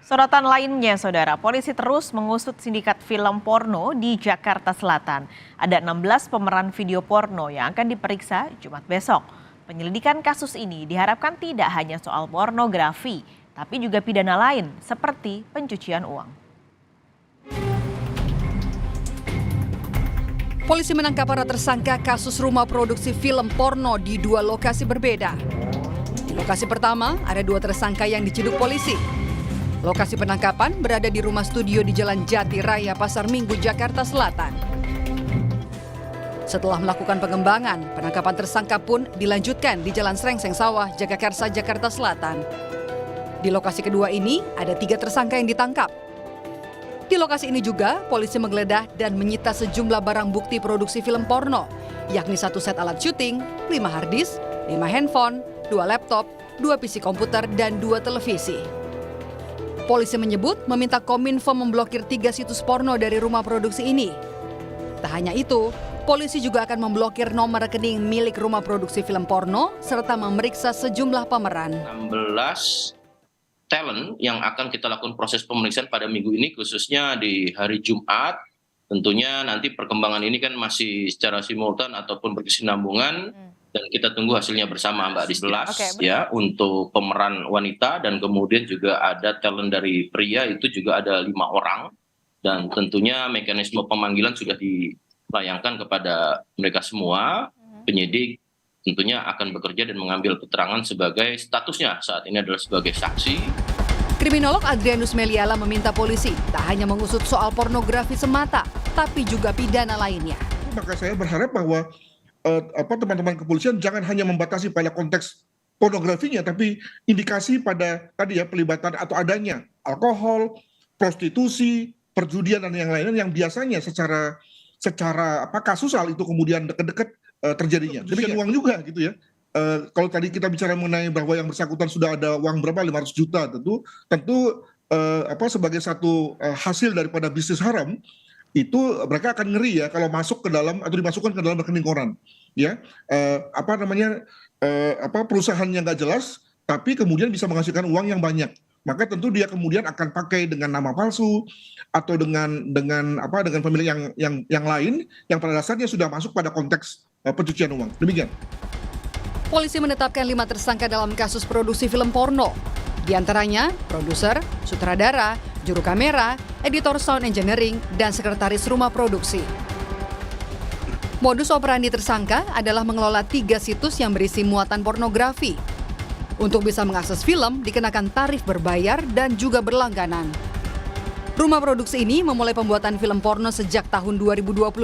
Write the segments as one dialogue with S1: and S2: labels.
S1: Sorotan lainnya, Saudara, polisi terus mengusut sindikat film porno di Jakarta Selatan. Ada 16 pemeran video porno yang akan diperiksa Jumat besok. Penyelidikan kasus ini diharapkan tidak hanya soal pornografi, tapi juga pidana lain seperti pencucian uang.
S2: Polisi menangkap para tersangka kasus rumah produksi film porno di dua lokasi berbeda. Di lokasi pertama, ada dua tersangka yang diciduk polisi. Lokasi penangkapan berada di rumah studio di Jalan Jati Raya, Pasar Minggu, Jakarta Selatan. Setelah melakukan pengembangan, penangkapan tersangka pun dilanjutkan di Jalan Srengseng Sawah, Jagakarsa, Jakarta Selatan. Di lokasi kedua ini, ada 3 tersangka yang ditangkap. Di lokasi ini juga, polisi menggeledah dan menyita sejumlah barang bukti produksi film porno, yakni 1 set alat syuting, 5 harddisk, 5 handphone, 2 laptop, 2 PC komputer, dan 2 televisi. Polisi menyebut meminta Kominfo memblokir 3 situs porno dari rumah produksi ini. Tak hanya itu, polisi juga akan memblokir nomor rekening milik rumah produksi film porno serta memeriksa sejumlah pemeran.
S3: 16 talent yang akan kita lakukan proses pemeriksaan pada minggu ini, khususnya di hari Jumat. Tentunya nanti perkembangan ini kan masih secara simultan ataupun berkesinambungan. Dan kita tunggu hasilnya bersama Mbak di 11 ya untuk pemeran wanita, dan kemudian juga ada talent dari pria, itu juga ada 5 orang, dan tentunya mekanisme pemanggilan sudah dilayangkan kepada mereka semua. Penyidik tentunya akan bekerja dan mengambil keterangan sebagai statusnya saat ini adalah sebagai saksi.
S2: Kriminolog Adrianus Meliala meminta polisi tak hanya mengusut soal pornografi semata, tapi juga pidana lainnya.
S4: Maka saya berharap bahwa teman-teman kepolisian jangan hanya membatasi pada konteks pornografinya, tapi indikasi pada tadi ya, pelibatan atau adanya alkohol, prostitusi, perjudian dan yang lainnya yang biasanya secara kasusal itu kemudian dekat-dekat terjadinya. Demikian uang juga gitu ya. Kalau tadi kita bicara mengenai bahwa yang bersangkutan sudah ada uang berapa 500 juta, tentu sebagai satu hasil daripada bisnis haram, itu mereka akan ngeri ya kalau masuk ke dalam atau dimasukkan ke dalam rekening koran ya, perusahaan yang nggak jelas tapi kemudian bisa menghasilkan uang yang banyak, maka tentu dia kemudian akan pakai dengan nama palsu atau dengan pemilik yang lain yang pada dasarnya sudah masuk pada konteks pencucian uang. Demikian.
S2: Polisi menetapkan 5 tersangka dalam kasus produksi film porno. Di antaranya produser, sutradara, juru kamera, editor sound engineering, dan sekretaris rumah produksi. Modus operandi tersangka adalah mengelola 3 situs yang berisi muatan pornografi. Untuk bisa mengakses film, dikenakan tarif berbayar dan juga berlangganan. Rumah produksi ini memulai pembuatan film porno sejak tahun 2022.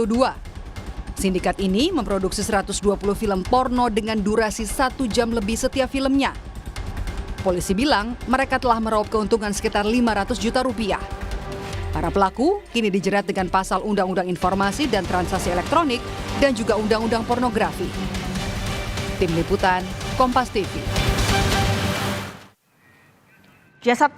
S2: Sindikat ini memproduksi 120 film porno dengan durasi 1 jam lebih setiap filmnya. Polisi bilang mereka telah meraup keuntungan sekitar 500 juta rupiah. Para pelaku kini dijerat dengan pasal Undang-Undang Informasi dan Transaksi Elektronik dan juga Undang-Undang Pornografi. Tim Liputan, Kompas TV.
S1: Jasad